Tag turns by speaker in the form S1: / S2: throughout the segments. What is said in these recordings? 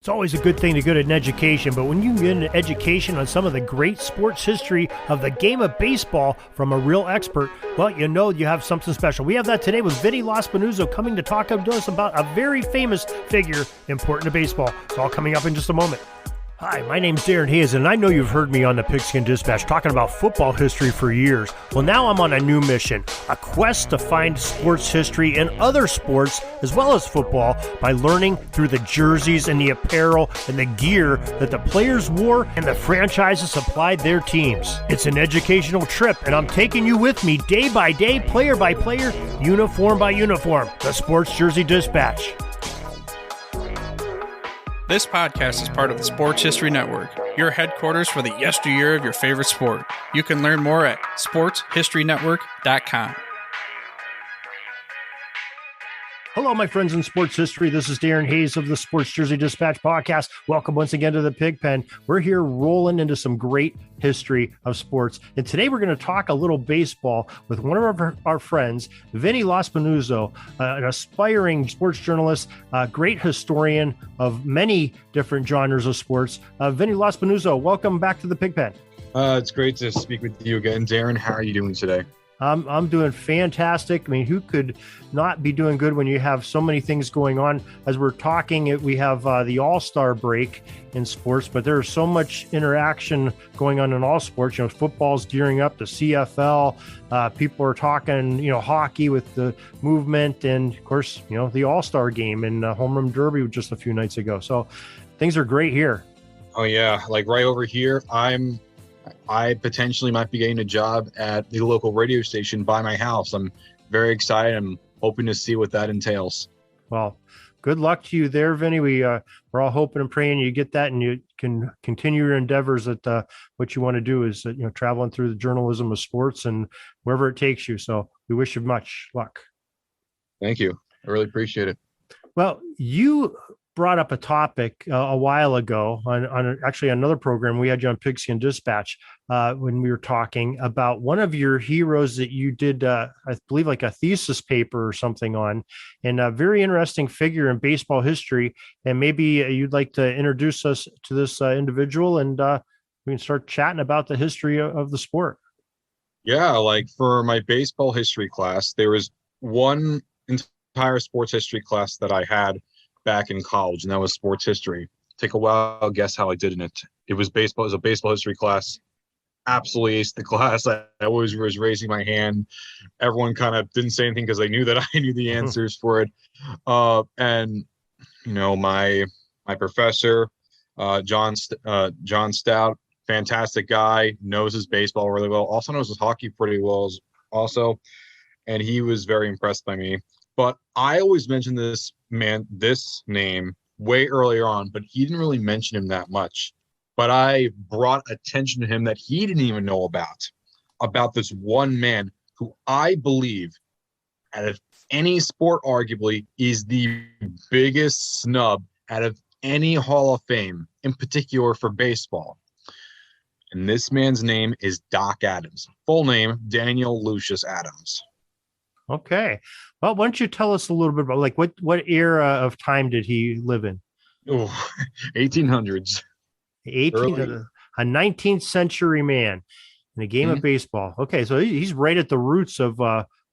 S1: It's always a good thing to get an education, but when you get an education on some of the great sports history of the game of baseball from a real expert, well, you know you have something special. We have that today with Vinny Lospinuso coming to talk to us about a very famous figure important to baseball. It's all coming up in just a moment. Hi, my name's Darren Hayes, and I know you've heard me on the Pigskin Dispatch talking about football history for years. Well, now I'm on a new mission, a quest to find sports history in other sports as well as football by learning through the jerseys and the apparel and the gear that the players wore and the franchises supplied their teams. It's an educational trip, and I'm taking you with me day by day, player by player, uniform by uniform. The Sports Jersey Dispatch.
S2: This podcast is part of the Sports History Network, your headquarters for the yesteryear of your favorite sport. You can learn more at sportshistorynetwork.com.
S1: Hello, my friends in sports history. This is Darren Hayes of the Sports Jersey Dispatch podcast. Welcome once again to the Pig Pen. We're here rolling into some great history of sports. And today we're going to talk a little baseball with one of our friends, Vinny Lospinuso, an aspiring sports journalist, a great historian of many different genres of sports. Vinny Lospinuso, welcome back to the Pig Pen.
S3: It's great to speak with you again, Darren. How are you doing today?
S1: I'm doing fantastic. I mean, who could not be doing good when you have so many things going on? As we're talking, we have the All-Star break in sports, but there's so much interaction going on in all sports. You know, football's gearing up, the CFL. People are talking, hockey with the movement, and of course, the All-Star game and Home Run Derby just a few nights ago. So things are great here.
S3: Oh yeah, like right over here, I potentially might be getting a job at the local radio station by my house. I'm very excited. I'm hoping to see what that entails.
S1: Well, good luck to you there, Vinny. We're all hoping and praying you get that and you can continue your endeavors at what you want to do is, traveling through the journalism of sports and wherever it takes you. So we wish you much luck.
S3: Thank you. I really appreciate it.
S1: Well, you brought up a topic a while ago on actually another program. We had you on Pigskin Dispatch when we were talking about one of your heroes that you did, I believe, like a thesis paper or something on, and a very interesting figure in baseball history. And maybe you'd like to introduce us to this individual, and we can start chatting about the history of the sport.
S3: Yeah, like for my baseball history class, there was one entire sports history class that I had back in college, and that was sports history. Take a wild guess how I did in it. It was baseball. It was a baseball history class. Absolutely aced the class. I always was raising my hand. Everyone kind of didn't say anything because they knew that I knew the answers for it. And my professor, John Stout, fantastic guy, knows his baseball really well. Also knows his hockey pretty well also, and he was very impressed by me. But I always mentioned this name way earlier on, but he didn't really mention him that much. But I brought attention to him that he didn't even know about this one man who I believe, out of any sport, arguably, is the biggest snub out of any Hall of Fame, in particular for baseball. And this man's name is Doc Adams. Full name, Daniel Lucius Adams.
S1: Okay. Well, why don't you tell us a little bit about what era of time did he live in?
S3: Oh, 1800s.
S1: A 19th century man in a game of baseball. Okay, so he's right at the roots of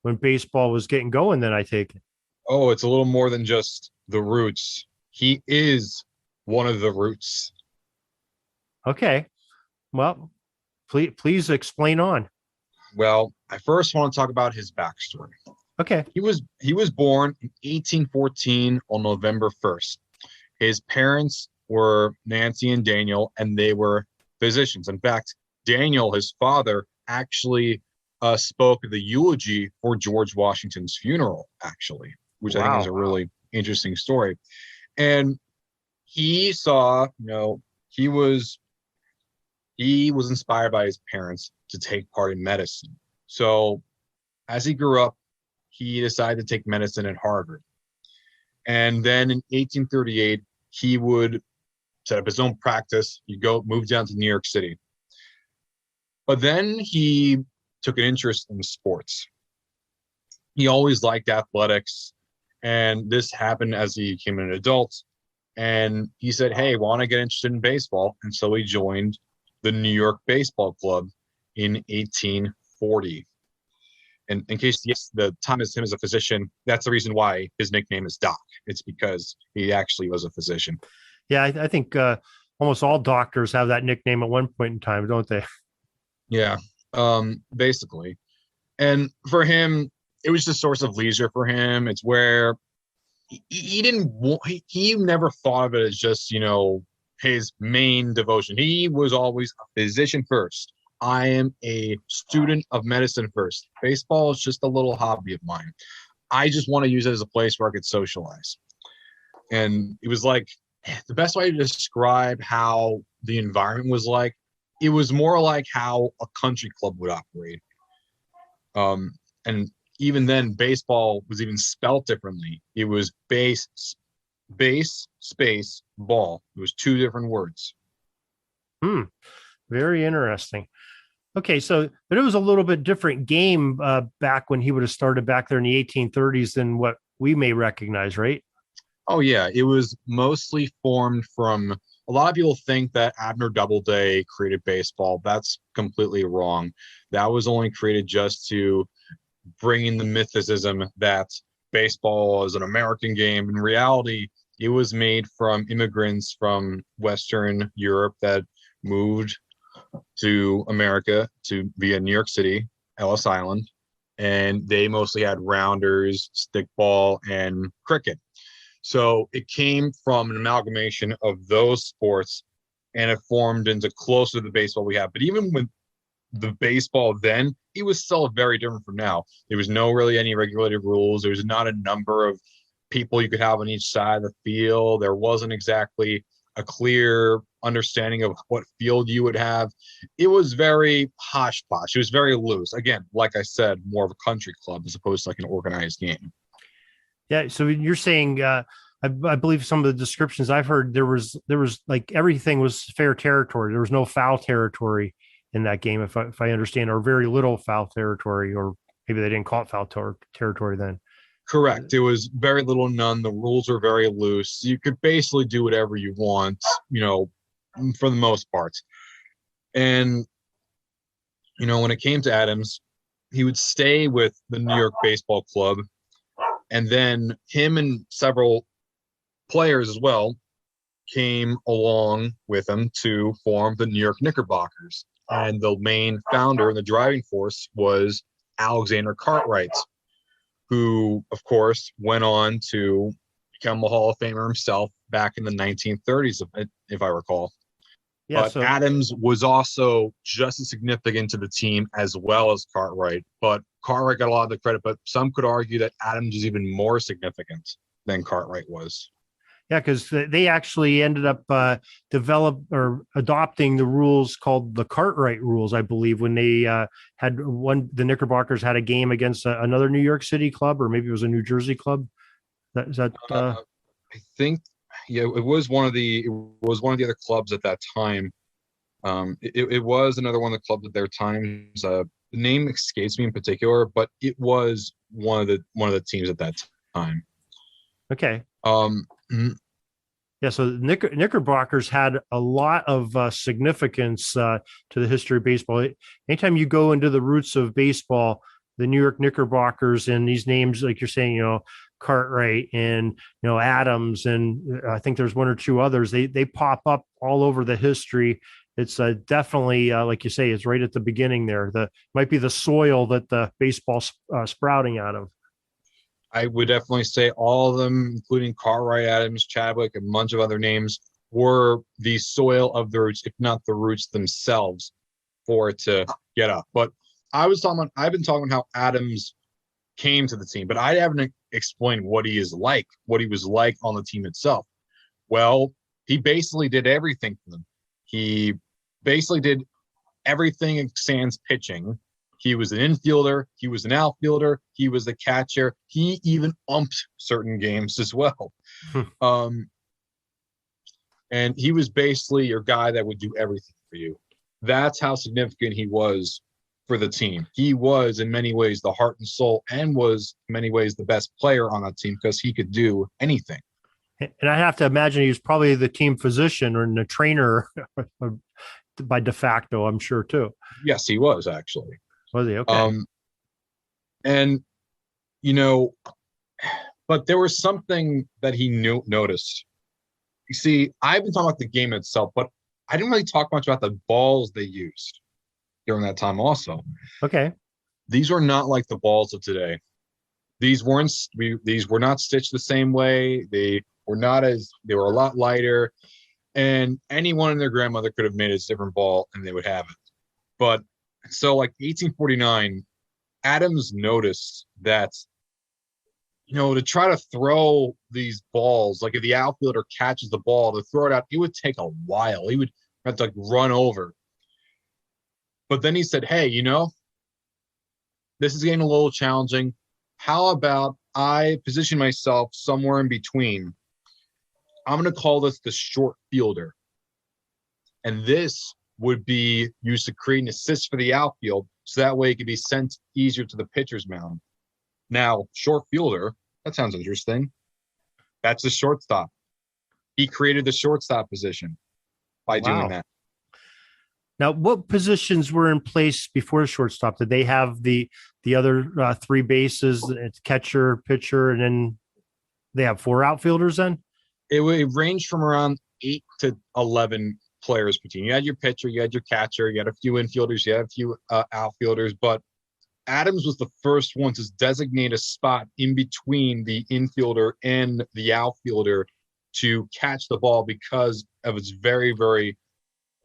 S1: when baseball was getting going then, I take it.
S3: Oh, it's a little more than just the roots. He is one of the roots. Okay.
S1: Well, please explain on.
S3: Well, I first want to talk about his backstory.
S1: Okay.
S3: He was born in 1814 on November 1st. His parents were Nancy and Daniel, and they were physicians. In fact, Daniel, his father, actually spoke the eulogy for George Washington's funeral, actually, which I think is a really interesting story. And he saw, he was inspired by his parents to take part in medicine. So as he grew up, he decided to take medicine at Harvard. And then in 1838, he would set up his own practice. He'd move down to New York City. But then he took an interest in sports. He always liked athletics. And this happened as he became an adult. And he said, hey, want to get interested in baseball? And so he joined the New York Baseball Club in 1840. And in case the time is him as a physician, that's the reason why his nickname is Doc. It's because he actually was a physician.
S1: Yeah, I think almost all doctors have that nickname at one point in time, don't they?
S3: Yeah, basically. And for him, it was just a source of leisure for him. It's where he didn't want, he never thought of it as just, his main devotion. He was always a physician first. I am a student of medicine first. Baseball is just a little hobby of mine. I just want to use it as a place where I could socialize. And it was like the best way to describe how the environment was like, it was more like how a country club would operate. And even then, baseball was even spelled differently. It was base, space, ball. It was two different words.
S1: Very interesting. Okay, but it was a little bit different game back when he would have started back there in the 1830s than what we may recognize, right?
S3: Oh, yeah. It was mostly formed from, a lot of people think that Abner Doubleday created baseball. That's completely wrong. That was only created just to bring in the mythicism that baseball is an American game. In reality, it was made from immigrants from Western Europe that moved to America via New York City, Ellis Island, and they mostly had rounders, stickball, and cricket. So it came from an amalgamation of those sports, and it formed into closer to the baseball we have. But even with the baseball then, it was still very different from now. There was no really any regulated rules. There was not a number of people you could have on each side of the field. There wasn't exactly a clear understanding of what field you would have. It was very posh-posh. It was very loose. Again, like I said, more of a country club as opposed to like an organized game.
S1: Yeah. So you're saying, I believe some of the descriptions I've heard, there was like everything was fair territory. There was no foul territory in that game, if I understand, or very little foul territory, or maybe they didn't call it foul territory then.
S3: Correct. It was very little, none. The rules were very loose. You could basically do whatever you want, for the most part. And, when it came to Adams, he would stay with the New York Baseball Club. And then him and several players as well came along with him to form the New York Knickerbockers. And the main founder and the driving force was Alexander Cartwright, who, of course, went on to become a Hall of Famer himself back in the 1930s, if I recall. Yeah, but Adams was also just as significant to the team as well as Cartwright. But Cartwright got a lot of the credit, but some could argue that Adams is even more significant than Cartwright was.
S1: Yeah, because they actually ended up adopting the rules called the Cartwright rules, I believe, when they the Knickerbockers had a game against another New York City club, or maybe it was a New Jersey club. I
S3: think, yeah, it was one of the other clubs at that time. It was another one of the clubs at their times. The name escapes me in particular, but it was one of the teams at that time.
S1: Okay. Yeah, so Knickerbockers had a lot of significance to the history of baseball. Anytime you go into the roots of baseball, the New York Knickerbockers and these names, like you're saying, Cartwright and Adams, and I think there's one or two others. They pop up all over the history. It's definitely, like you say, it's right at the beginning there. Might be the soil that the baseball's sprouting out of.
S3: I would definitely say all of them, including Cartwright, Adams, Chadwick, and a bunch of other names, were the soil of the roots, if not the roots themselves, for it to get up. But I've been talking about how Adams came to the team, but I haven't explained what he was like on the team itself. Well, he basically did everything for them. He basically did everything sans pitching. He was an infielder. He was an outfielder. He was the catcher. He even umped certain games as well. And he was basically your guy that would do everything for you. That's how significant he was for the team. He was in many ways the heart and soul, and was in many ways the best player on that team because he could do anything.
S1: And I have to imagine he was probably the team physician or the trainer by de facto, I'm sure, too.
S3: Yes, he was actually.
S1: Was he? Okay.
S3: And you know, but there was something that he noticed. You see, I've been talking about the game itself, but I didn't really talk much about the balls they used during that time also.
S1: Okay.
S3: These were not like the balls of today. These were not stitched the same way. They were a lot lighter, and anyone and their grandmother could have made a different ball and they would have it. But so like 1849, Adams noticed that, to try to throw these balls, like if the outfielder catches the ball to throw it out, it would take a while. He would have to like run over. But then he said, hey, this is getting a little challenging. How about I position myself somewhere in between? I'm going to call this the short fielder. And this would be used to create an assist for the outfield, so that way it could be sent easier to the pitcher's mound. Now, short fielder, that sounds interesting. That's the shortstop. He created the shortstop position by doing that.
S1: Now, what positions were in place before the shortstop? Did they have the other three bases, it's catcher, pitcher, and then they have four outfielders then?
S3: It ranged from around 8 to 11 players per team. You had your pitcher, you had your catcher, you had a few infielders, you had a few outfielders, but Adams was the first one to designate a spot in between the infielder and the outfielder to catch the ball because of its very, very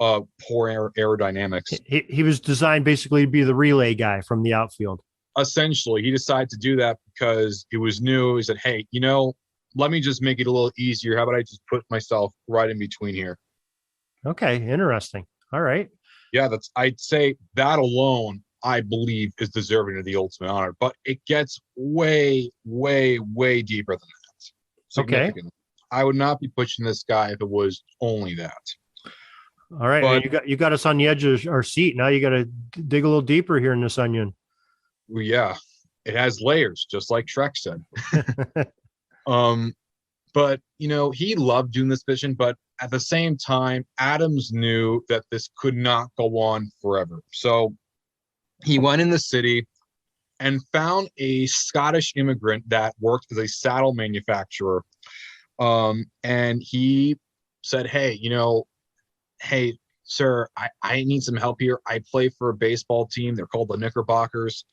S3: poor aerodynamics.
S1: He was designed basically to be the relay guy from the outfield.
S3: Essentially, he decided to do that because it was new. He said, hey, let me just make it a little easier. How about I just put myself right in between here?
S1: Okay, interesting. All right.
S3: Yeah, I'd say that alone, I believe, is deserving of the ultimate honor. But it gets way, way, way deeper than that. Significantly. Okay. I would not be pushing this guy if it was only that.
S1: All right, but, you got us on the edge of our seat. Now you got to dig a little deeper here in this onion.
S3: Well, yeah, it has layers, just like Shrek said. But he loved doing this vision, but at the same time, Adams knew that this could not go on forever. So he went in the city and found a Scottish immigrant that worked as a saddle manufacturer. And he said, hey, hey, sir, I need some help here. I play for a baseball team. They're called the Knickerbockers.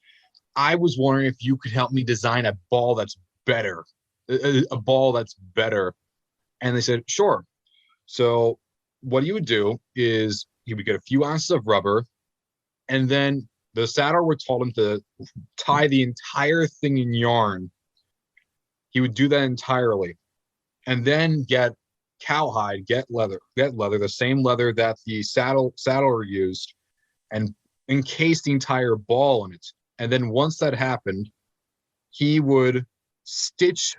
S3: I was wondering if you could help me design a ball that's better. A ball that's better. And they said, sure. So what he would do is he would get a few ounces of rubber, and then the saddler told him to tie the entire thing in yarn. He would do that entirely. And then get cowhide, get leather, the same leather that the saddler used, and encase the entire ball in it. And then once that happened, he would stitch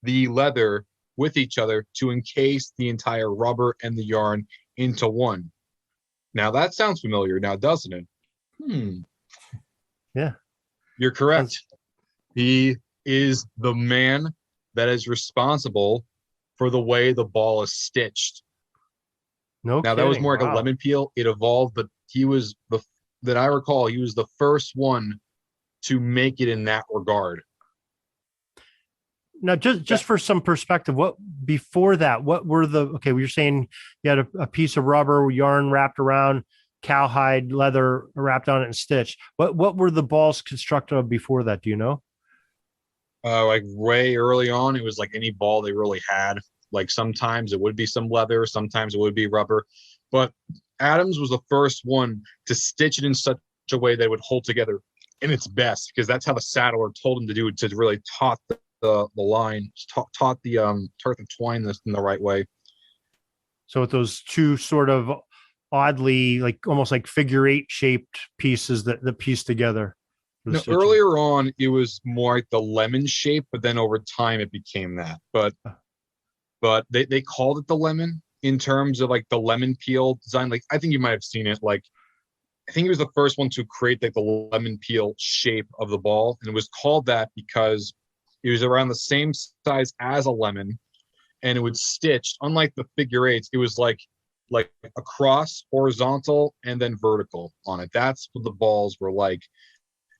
S3: the leather with each other to encase the entire rubber and the yarn into one. Now that sounds familiar now, doesn't it?
S1: Yeah.
S3: You're correct. He is the man that is responsible for the way the ball is stitched. Now that was more like a lemon peel. It evolved, but he was that I recall, he was the first one to make it in that regard.
S1: Now, just for some perspective, what before that, what were you're saying you had a piece of rubber, yarn wrapped around, cowhide, leather wrapped on it and stitched. What were the balls constructed of before that? Do you know?
S3: Like way early on, it was like any ball they really had. Like sometimes it would be some leather, sometimes it would be rubber. But Adams was the first one to stitch it in such a way that it would hold together in its best, because that's how the saddler told him to do it, to really taut the line, taut the twine this in the right way.
S1: So with those two sort of oddly, like almost like figure eight shaped pieces that piece together.
S3: Now, earlier on, it was more like the lemon shape, but then over time it became that. But they called it the lemon in terms of like the lemon peel design. Like I think you might have seen it. Like I think he was the first one to create like the lemon peel shape of the ball, and it was called that because it was around the same size as a lemon, and it would stitch. Unlike the figure eights, it was like across, horizontal, and then vertical on it. That's what the balls were like,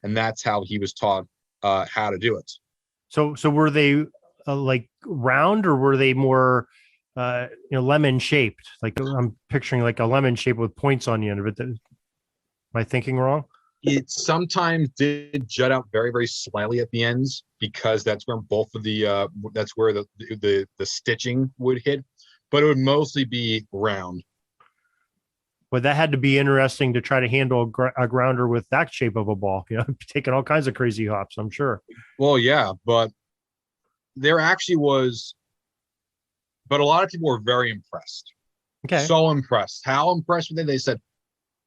S3: and that's how he was taught how to do it.
S1: So were they like round, or were they more lemon shaped? Like I'm picturing like a lemon shape with points on the end of it. Am I thinking wrong?
S3: It sometimes did jut out very, very slightly at the ends, because that's where both of the that's where the stitching would hit, but it would mostly be round.
S1: But that had to be interesting to try to handle a grounder with that shape of a ball. Taking all kinds of crazy hops, I'm sure.
S3: Well, yeah, but there actually was, but a lot of people were very impressed.
S1: Okay.
S3: So impressed. How impressed were they? They said,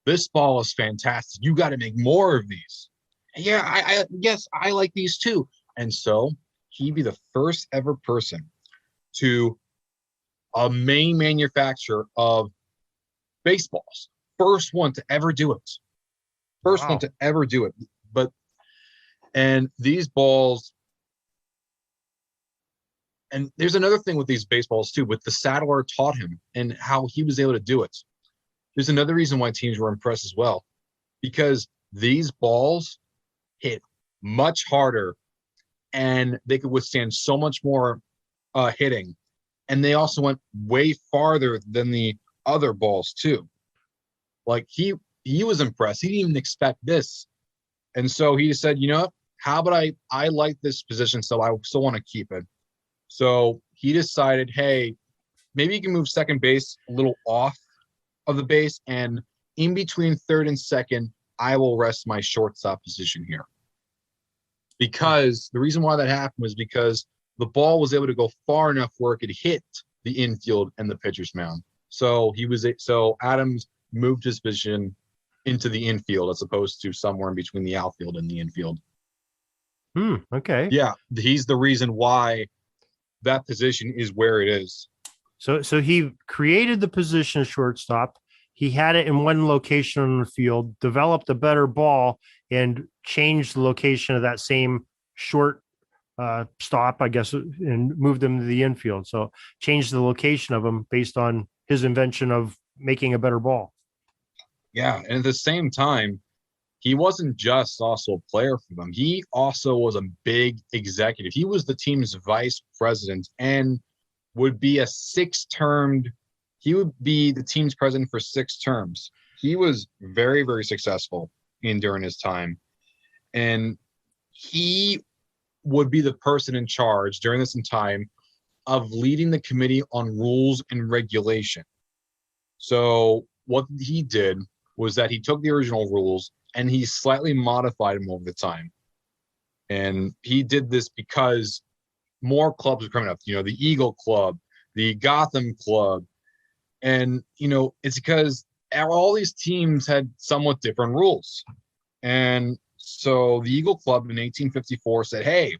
S3: "This ball is fantastic. You got to make more of these." Yeah, I yes, I like these too. And so he'd be the first ever person to a main manufacturer of baseballs. First one to ever do it. First one to ever do it. And these balls, and there's another thing with these baseballs too, with the Saddler taught him and how he was able to do it. There's another reason why teams were impressed as well, because these balls hit much harder and they could withstand so much more hitting. And they also went way farther than the other balls too. Like he was impressed. He didn't even expect this. And so he said, you know what? How about I like this position, so I still want to keep it. So he decided, hey, maybe you can move second base a little off of the base, and in between third and second, I will rest my shortstop position here. Because the reason why that happened was because the ball was able to go far enough where it could hit the infield and the pitcher's mound. So Adams moved his position into the infield as opposed to somewhere in between the outfield and the infield.
S1: Okay.
S3: Yeah, he's the reason why that position is where it is.
S1: So he created the position of shortstop. He had it in one location on the field, developed a better ball, and changed the location of that same short stop, I guess, and moved them to the infield. So changed the location of them based on his invention of making a better ball.
S3: Yeah, and at the same time, he wasn't just also a player for them. He also was a big executive. He was the team's vice president and would be he would be the team's president for 6 terms. He was very, very successful during his time. And he would be the person in charge during this time of leading the committee on rules and regulation. So what he did was that he took the original rules and he slightly modified them over the time. And he did this because more clubs were coming up, the Eagle Club, the Gotham Club. And, it's because all these teams had somewhat different rules. And so the Eagle Club in 1854 said, hey,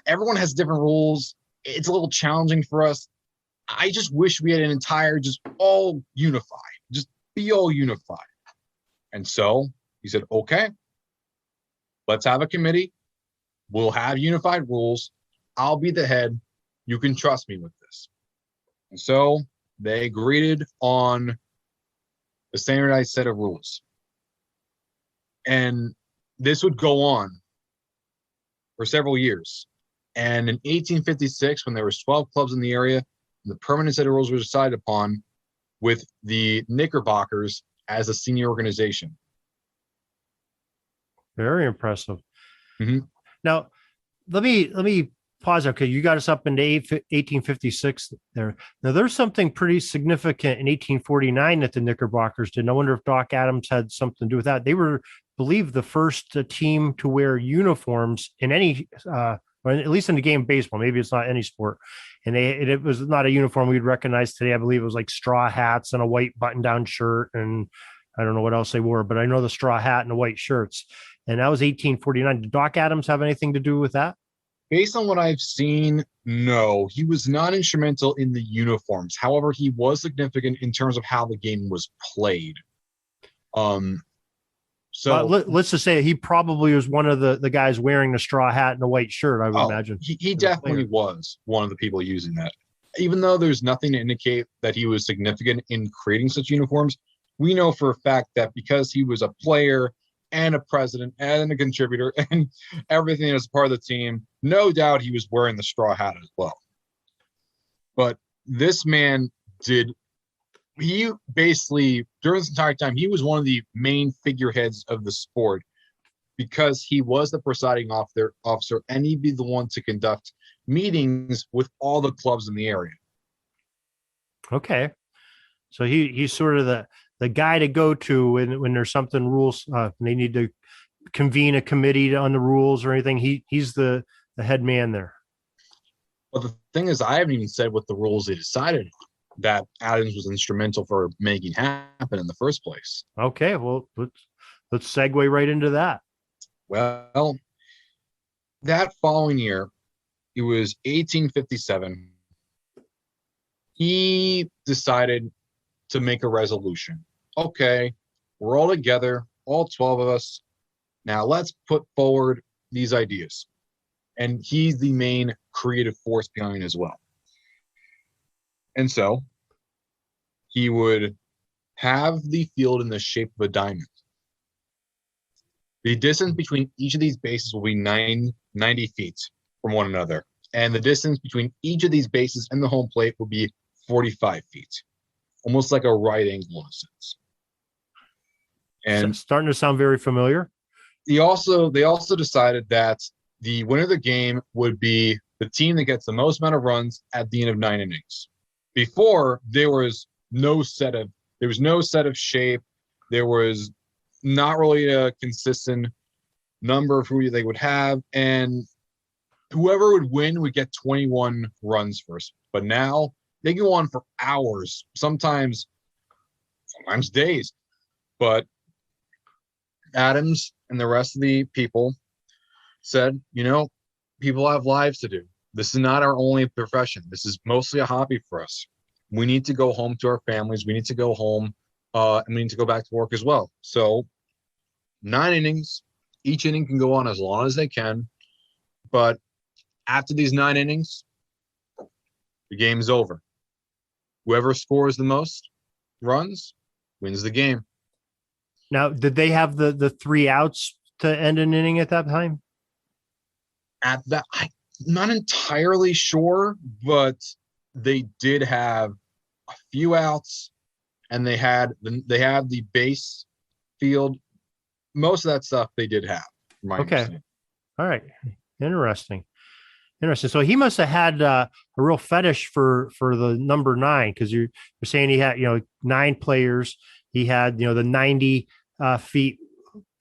S3: everyone has different rules. It's a little challenging for us. I just wish we had an entire, just all unified, just be all unified. And so he said, okay, let's have a committee. We'll have unified rules. I'll be the head. You can trust me with this. And so they agreed on a standardized set of rules. And this would go on for several years. And in 1856, when there was 12 clubs in the area, the permanent set of rules were decided upon with the Knickerbockers as a senior organization.
S1: Very impressive.
S3: Mm-hmm.
S1: Now, let me pause. Okay, you got us up into 1856 there. Now, there's something pretty significant in 1849 that the Knickerbockers did. I wonder if Doc Adams had something to do with that. They were, believe, the first team to wear uniforms in any, or at least in the game of baseball. Maybe it's not any sport. And it was not a uniform we'd recognize today. I believe it was like straw hats and a white button-down shirt, and I don't know what else they wore, but I know the straw hat and the white shirts. And that was 1849. Did Doc Adams have anything to do with that?
S3: Based on what I've seen, no. He was not instrumental in the uniforms. However, he was significant in terms of how the game was played.
S1: But
S3: So,
S1: let's just say he probably was one of the guys wearing the straw hat and the white shirt, I would imagine.
S3: he definitely was one of the people using that. Even though there's nothing to indicate that he was significant in creating such uniforms, we know for a fact that because he was a player and a president and a contributor and everything as part of the team, no doubt he was wearing the straw hat as well. But this man he basically, during this entire time, he was one of the main figureheads of the sport because he was the presiding officer, and he'd be the one to conduct meetings with all the clubs in the area.
S1: Okay. So he's sort of the guy to go to when there's something rules, they need to convene a committee on the rules or anything. He's the head man there.
S3: But the thing is, I haven't even said what the rules they decided that Adams was instrumental for making happen in the first place.
S1: Okay, well, let's segue right into that.
S3: Well, that following year, it was 1857. He decided to make a resolution. Okay, we're all together, all 12 of us. Now let's put forward these ideas. And he's the main creative force behind it as well. And so he would have the field in the shape of a diamond. The distance between each of these bases will be 90 feet from one another. And the distance between each of these bases and the home plate will be 45 feet, almost like a right angle in a sense. And
S1: starting to sound very familiar.
S3: They also decided that the winner of the game would be the team that gets the most amount of runs at the end of 9 innings. Before, there was no set of shape. There was not really a consistent number of who they would have, and whoever would win would get 21 runs first. But now they go on for hours, sometimes days. But Adams and the rest of the people said, people have lives to do. This is not our only profession. This is mostly a hobby for us. We need to go home to our families. We need to go home, and we need to go back to work as well. So 9 innings, each inning can go on as long as they can. But after these 9 innings, the game's over. Whoever scores the most runs wins the game.
S1: Now, did they have the 3 outs to end an inning at that time?
S3: At that, I'm not entirely sure, but they did have a few outs, and they had the base field. Most of that stuff they did have.
S1: Okay. All right. Interesting. So he must have had a real fetish for the number 9, because you're saying he had 9 players. He had the 90 feet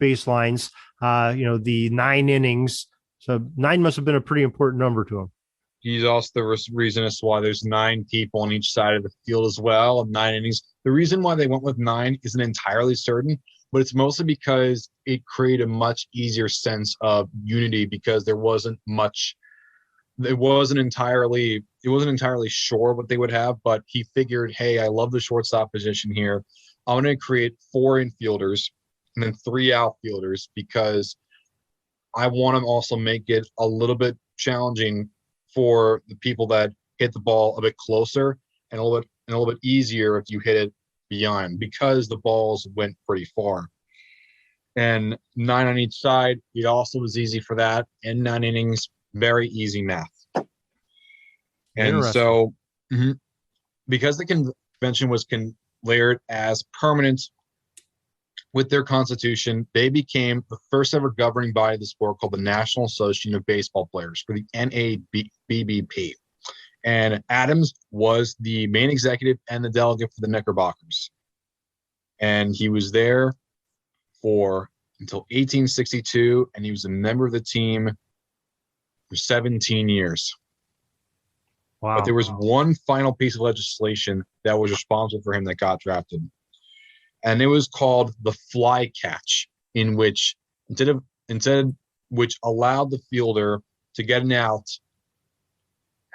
S1: baselines. The 9 innings. So 9 must have been a pretty important number to him.
S3: He's also the reason as to why there's 9 people on each side of the field as well, and 9 innings. The reason why they went with 9 isn't entirely certain, but it's mostly because it created a much easier sense of unity, because it wasn't entirely sure what they would have, but he figured, hey, I love the shortstop position here. I'm going to create 4 infielders and then 3 outfielders, because I want to also make it a little bit challenging for the people that hit the ball a bit closer, and a little bit easier if you hit it beyond, because the balls went pretty far. And 9 on each side, it also was easy for that. And 9 innings, very easy math. And so, because the convention was layered as permanent with their constitution, they became the first ever governing body of the sport, called the National Association of Baseball Players, for the NABBP. And Adams was the main executive and the delegate for the Knickerbockers. And he was there until 1862, and he was a member of the team for 17 years.
S1: Wow.
S3: But there was one final piece of legislation that was responsible for him that got drafted. And it was called the fly catch, in which which allowed the fielder to get an out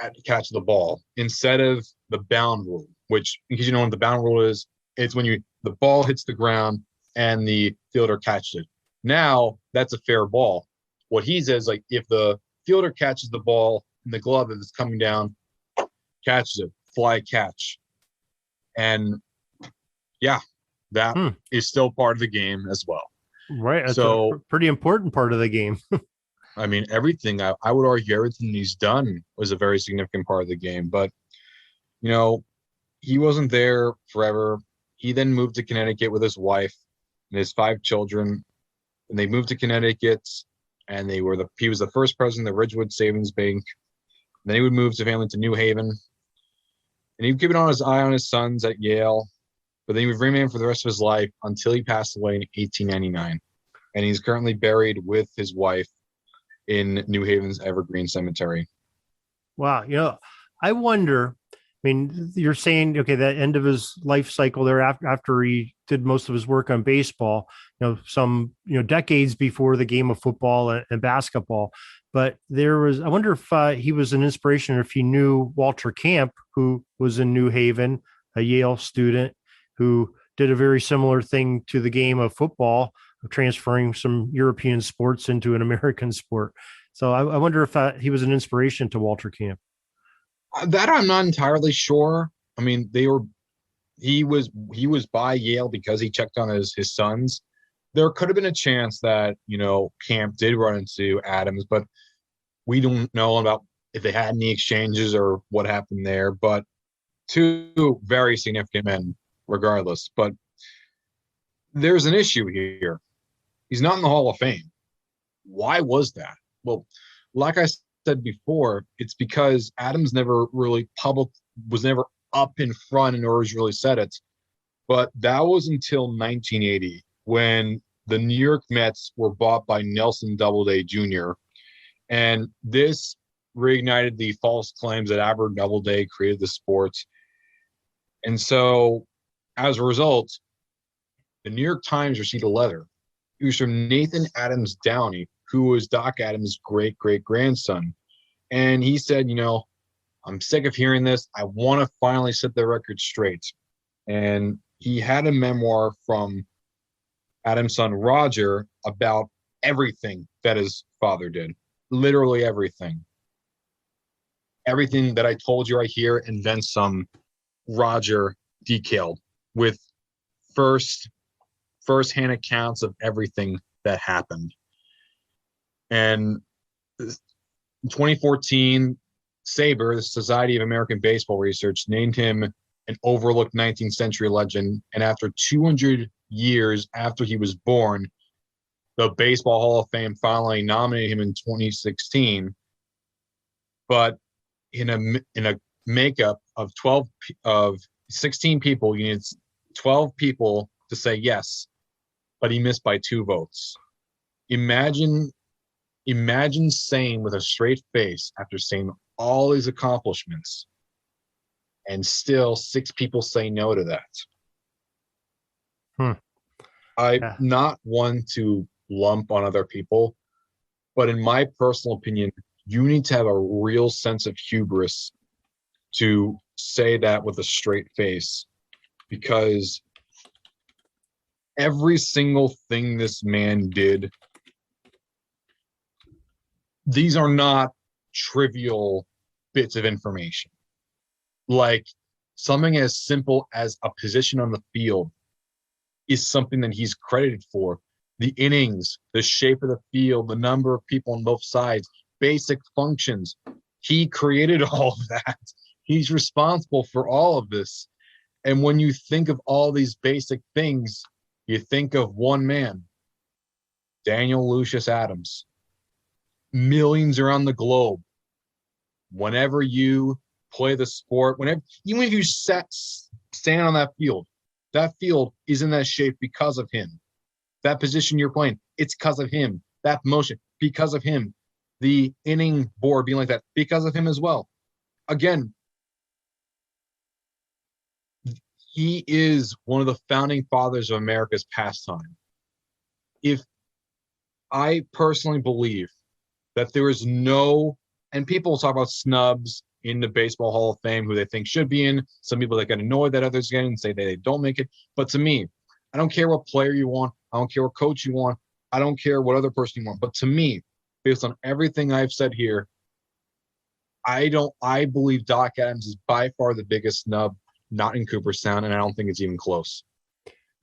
S3: to catch the ball, instead of the bound rule, which, because what the bound rule is, it's when the ball hits the ground, and the fielder catches it. Now that's a fair ball. What he says, like, if the fielder catches the ball in the glove that's coming down, catches it, fly catch. And yeah, that is still part of the game as well.
S1: Right. That's
S3: so
S1: a pretty important part of the game.
S3: I mean, everything, I would argue everything he's done was a very significant part of the game. But, you know, he wasn't there forever. He then moved to Connecticut with his wife and his 5 children. And they moved to Connecticut, and he was the first president of the Ridgewood Savings Bank. And then he would move his family to New Haven. And he would keep his eye on his sons at Yale. But then he would remain for the rest of his life until he passed away in 1899. And he's currently buried with his wife in New Haven's Evergreen Cemetery.
S1: Wow. I wonder, I mean, you're saying, okay, that end of his life cycle there after he did most of his work on baseball, some, decades before the game of football and basketball. But I wonder if he was an inspiration, or if he knew Walter Camp, who was in New Haven, a Yale student who did a very similar thing to the game of football, of transferring some European sports into an American sport. So I wonder if he was an inspiration to Walter Camp.
S3: That I'm not entirely sure. I mean, he was by Yale because he checked on his sons. There could have been a chance that, Camp did run into Adams, but we don't know about if they had any exchanges or what happened there. But 2 very significant men, regardless. But there's an issue here. He's not in the Hall of Fame. Why was that? Well, like I said before, it's because Adams never really was never up in front and always really said it. But that was until 1980, when the New York Mets were bought by Nelson Doubleday Jr. And this reignited the false claims that Albert Doubleday created the sport. And so, as a result, the New York Times received a letter. It was from Nathan Adams Downey, who was Doc Adams' great-great-grandson. And he said, I'm sick of hearing this. I want to finally set the record straight. And he had a memoir from Adams' son Roger about everything that his father did. Literally everything. Everything that I told you right here, and then some, Roger detailed with first-hand accounts of everything that happened. And in 2014, SABR, the Society of American Baseball Research, named him an overlooked 19th century legend. And after 200 years after he was born, the Baseball Hall of Fame finally nominated him in 2016. But in a makeup of 16 people, you need 12 people to say yes, but he missed by 2 votes. Imagine saying with a straight face, after saying all these accomplishments, and still 6 people say no to that. I'm not one to lump on other people, but in my personal opinion, you need to have a real sense of hubris to say that with a straight face, because every single thing this man did, these are not trivial bits of information. Like, something as simple as a position on the field is something that he's credited for. The innings, the shape of the field, the number of people on both sides, basic functions. He created all of that. He's responsible for all of this. And when you think of all these basic things, you think of one man, Daniel Lucius Adams. Millions around the globe, whenever you play the sport, even if you stand on that field is in that shape because of him. That position you're playing, it's because of him. That motion, because of him. The inning board being like that, because of him as well. Again, he is one of the founding fathers of America's pastime. If I personally believe that there is and people talk about snubs in the Baseball Hall of Fame who they think should be in. Some people that get annoyed that others get in and say they don't make it. But to me, I don't care what player you want. I don't care what coach you want. I don't care what other person you want. But to me, based on everything I've said here, I believe Doc Adams is by far the biggest snub, not in Cooperstown, and I don't think it's even close.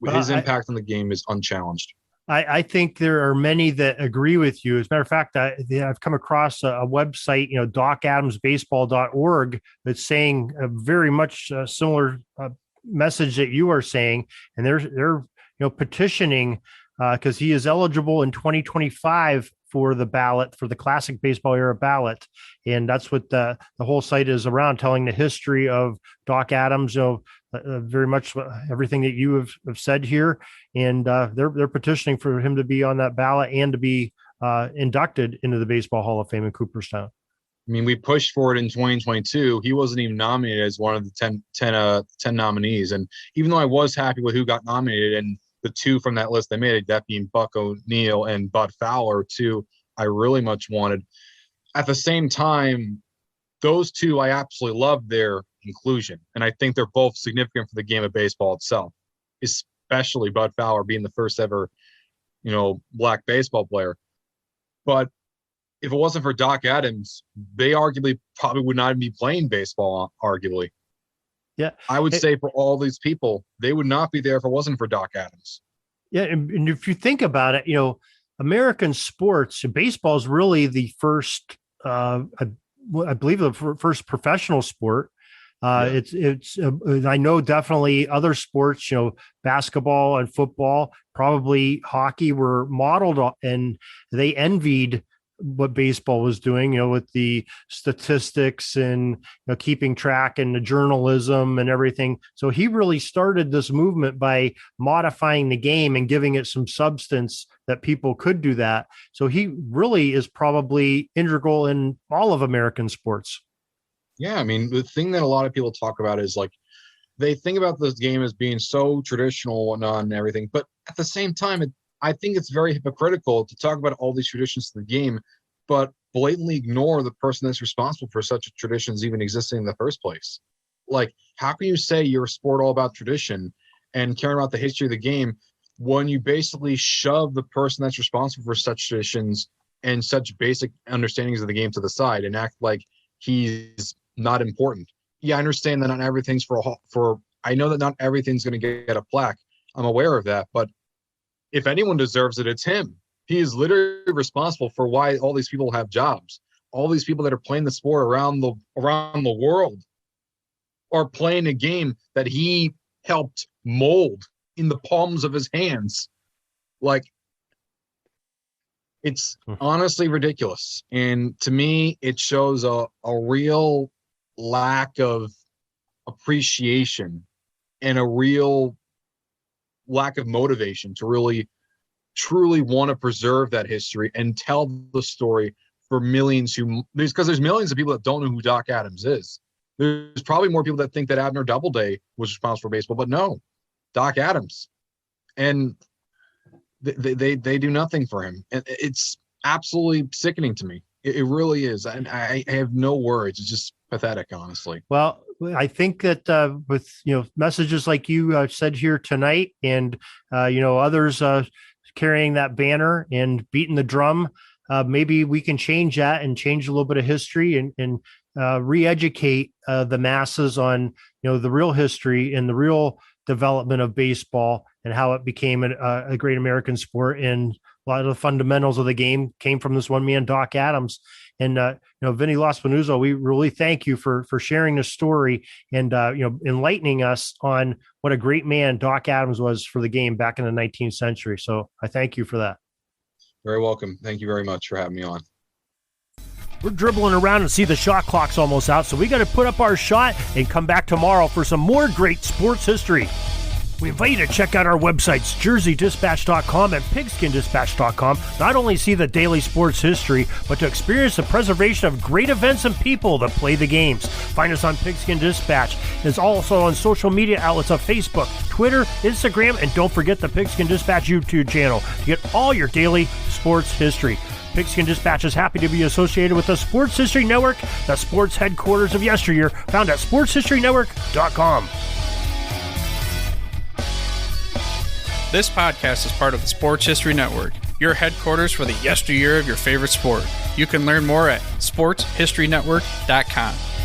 S3: His impact on the game is unchallenged.
S1: I think there are many that agree with you. As a matter of fact, I've come across a website, docadamsbaseball.org, that's saying a very much similar message that you are saying, and they're petitioning because he is eligible in 2025 for the ballot, for the classic baseball era ballot, and that's what the whole site is around, telling the history of Doc Adams. Very much everything that you have said here, and they're petitioning for him to be on that ballot and to be inducted into the Baseball Hall of Fame in Cooperstown.
S3: I mean, we pushed for it in 2022. He wasn't even nominated as one of the 10 nominees. And even though I was happy with who got nominated, and the two from that list they made, that being Buck O'Neil and Bud Fowler, two I really much wanted. At the same time, those two, I absolutely love their inclusion. And I think they're both significant for the game of baseball itself, especially Bud Fowler being the first ever, black baseball player. But if it wasn't for Doc Adams, they arguably probably would not be playing baseball, arguably.
S1: Yeah.
S3: I would say for all these people, they would not be there if it wasn't for Doc Adams.
S1: Yeah. And if you think about it, American sports, baseball is really the first, I believe the first professional sport. It's I know definitely other sports, basketball and football, probably hockey, were modeled, and they envied what baseball was doing, with the statistics and keeping track and the journalism and everything. So he really started this movement by modifying the game and giving it some substance that people could do that. So he really is probably integral in all of American sports.
S3: Yeah, I mean, the thing that a lot of people talk about is they think about this game as being so traditional and whatnot and everything, but at the same time, I think it's very hypocritical to talk about all these traditions of the game, but blatantly ignore the person that's responsible for such traditions even existing in the first place. How can you say you're a sport all about tradition and caring about the history of the game when you basically shove the person that's responsible for such traditions and such basic understandings of the game to the side and act like he's not important? Yeah, I understand that not everything's I know that not everything's going to get a plaque. I'm aware of that, but if anyone deserves it, it's him. He is literally responsible for why all these people have jobs. All these people that are playing the sport around the world are playing a game that he helped mold in the palms of his hands. It's honestly ridiculous. And to me, it shows a real lack of appreciation and a real lack of motivation to really truly want to preserve that history and tell the story for millions because there's millions of people that don't know who Doc Adams is. There's probably more people that think that Abner Doubleday was responsible for baseball, but no, Doc Adams. And they do nothing for him. And it's absolutely sickening to me. It really is. And I have no words. It's just pathetic, honestly.
S1: Well, I think that with messages like you said here tonight, and others carrying that banner and beating the drum, maybe we can change that and change a little bit of history and re-educate the masses on the real history and the real development of baseball and how it became a great American sport. And a lot of the fundamentals of the game came from this one man, Doc Adams. And Vinny Lospinuso, we really thank you for sharing this story and enlightening us on what a great man Doc Adams was for the game back in the 19th century. So I thank you for that.
S3: Very welcome. Thank you very much for having me on.
S1: We're dribbling around and see the shot clock's almost out, so we got to put up our shot and come back tomorrow for some more great sports history. We invite you to check out our websites, jerseydispatch.com and pigskindispatch.com. Not only see the daily sports history, but to experience the preservation of great events and people that play the games. Find us on Pigskin Dispatch. It's also on social media outlets of Facebook, Twitter, Instagram, and don't forget the Pigskin Dispatch YouTube channel to get all your daily sports history. Pigskin Dispatch is happy to be associated with the Sports History Network, the sports headquarters of yesteryear, found at sportshistorynetwork.com.
S2: This podcast is part of the Sports History Network, your headquarters for the yesteryear of your favorite sport. You can learn more at sportshistorynetwork.com.